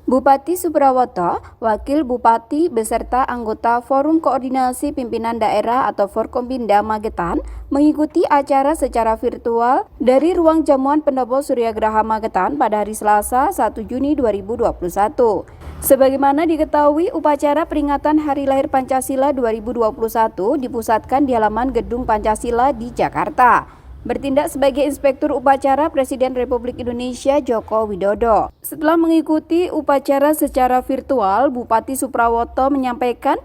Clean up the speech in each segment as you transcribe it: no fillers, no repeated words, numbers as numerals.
Bupati Subrawoto, Wakil Bupati beserta anggota Forum Koordinasi Pimpinan Daerah atau Forkompinda Magetan mengikuti acara secara virtual dari Ruang Jamuan Pendopo Suryagraha Magetan pada hari Selasa 1 Juni 2021. Sebagaimana diketahui, upacara peringatan Hari Lahir Pancasila 2021 dipusatkan di halaman Gedung Pancasila di Jakarta. Bertindak sebagai inspektur upacara Presiden Republik Indonesia Joko Widodo. Setelah mengikuti upacara secara virtual, Bupati Subrawoto menyampaikan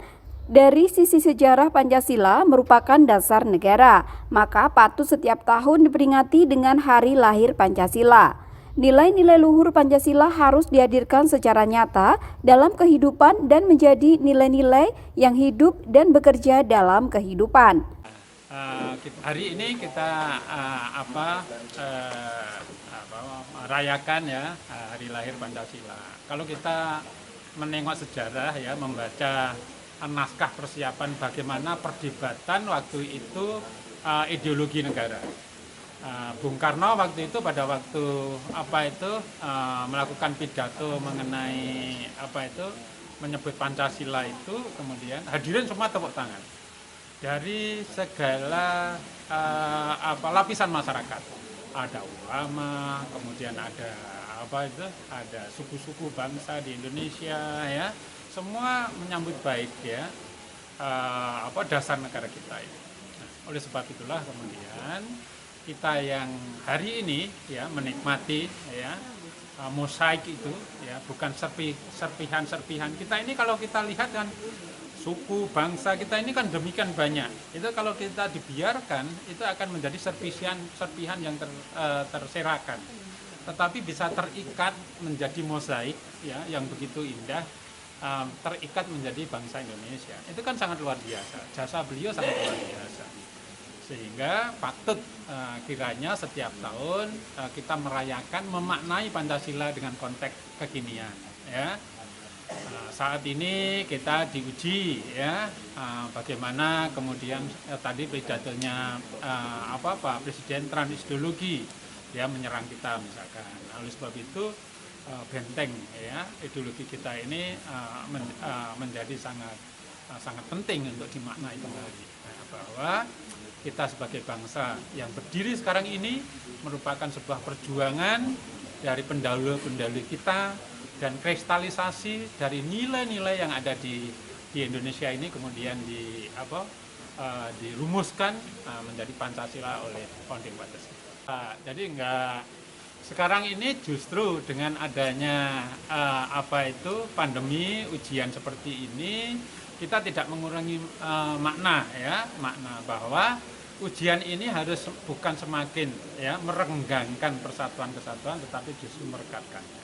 dari sisi sejarah Pancasila merupakan dasar negara, maka patut setiap tahun diperingati dengan Hari Lahir Pancasila. Nilai-nilai luhur Pancasila harus dihadirkan secara nyata dalam kehidupan dan menjadi nilai-nilai yang hidup dan bekerja dalam kehidupan. Hari ini kita rayakan ya Hari Lahir Pancasila. Kalau kita menengok sejarah ya, membaca naskah persiapan bagaimana perdebatan waktu itu ideologi negara. Bung Karno waktu itu pada waktu melakukan pidato mengenai menyebut Pancasila itu, kemudian hadirin semua tepuk tangan dari segala lapisan masyarakat. Ada ulama, kemudian ada ada suku-suku bangsa di Indonesia ya, semua menyambut baik ya dasar negara kita ini. Nah, oleh sebab itulah kemudian kita yang hari ini ya menikmati ya mosaik itu ya, bukan serpihan-serpihan. Kita ini kalau kita lihat kan suku bangsa kita ini kan demikian banyak. Itu kalau kita dibiarkan itu akan menjadi serpihan yang terserakan. Tetapi bisa terikat menjadi mosaik ya yang begitu indah, terikat menjadi bangsa Indonesia. Itu kan sangat luar biasa. Jasa beliau sangat luar biasa. Sehingga patut kiranya setiap tahun kita merayakan, memaknai Pancasila dengan konteks kekinian ya. Saat ini kita diuji ya bagaimana kemudian tadi pidatonya Pak Presiden transideologi ya menyerang kita misalkan. Oleh sebab itu benteng ya ideologi kita ini menjadi sangat penting untuk dimaknai kembali. Bahwa kita sebagai bangsa yang berdiri sekarang ini merupakan sebuah perjuangan dari pendahulu-pendahulu kita dan kristalisasi dari nilai-nilai yang ada di Indonesia ini kemudian dirumuskan menjadi Pancasila oleh founding fathers. Jadi sekarang ini justru dengan adanya pandemi ujian seperti ini, kita tidak mengurangi makna bahwa ujian ini harus bukan semakin ya merenggangkan persatuan kesatuan, tetapi justru merekatkannya.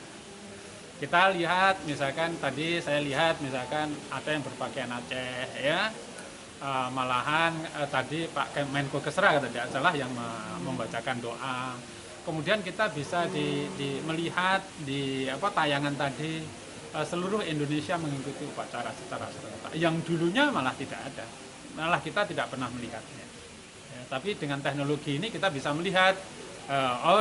Kita lihat misalkan tadi saya lihat misalkan ada yang berpakaian Aceh ya, malahan tadi Pak Menko Kesra tidak salah yang membacakan doa. Kemudian kita bisa melihat di tayangan tadi seluruh Indonesia mengikuti upacara secara serentak. Yang dulunya malah tidak ada, malah kita tidak pernah melihatnya. Ya, tapi dengan teknologi ini kita bisa melihat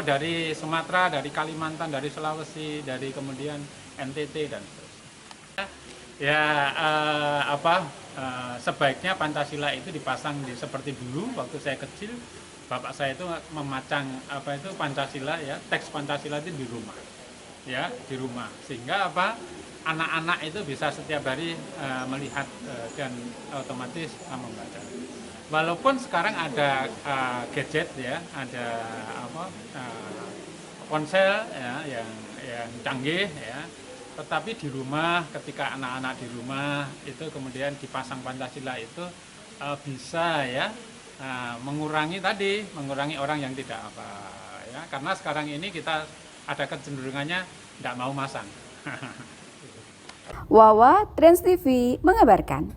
dari Sumatera, dari Kalimantan, dari Sulawesi, dari kemudian NTT dan seterusnya. Ya sebaiknya Pancasila itu dipasang seperti dulu waktu saya kecil, bapak saya itu memacang Pancasila ya, teks Pancasila itu di rumah. Ya, di rumah. Sehingga anak-anak itu bisa setiap hari melihat dan otomatis membaca. Walaupun sekarang ada gadget ya, ada ponsel ya, yang canggih ya, tetapi di rumah ketika anak-anak di rumah itu kemudian dipasang Pancasila itu bisa ya mengurangi orang yang tidak ya, karena sekarang ini kita ada kecenderungannya tidak mau masang. Wawa Trans TV mengabarkan.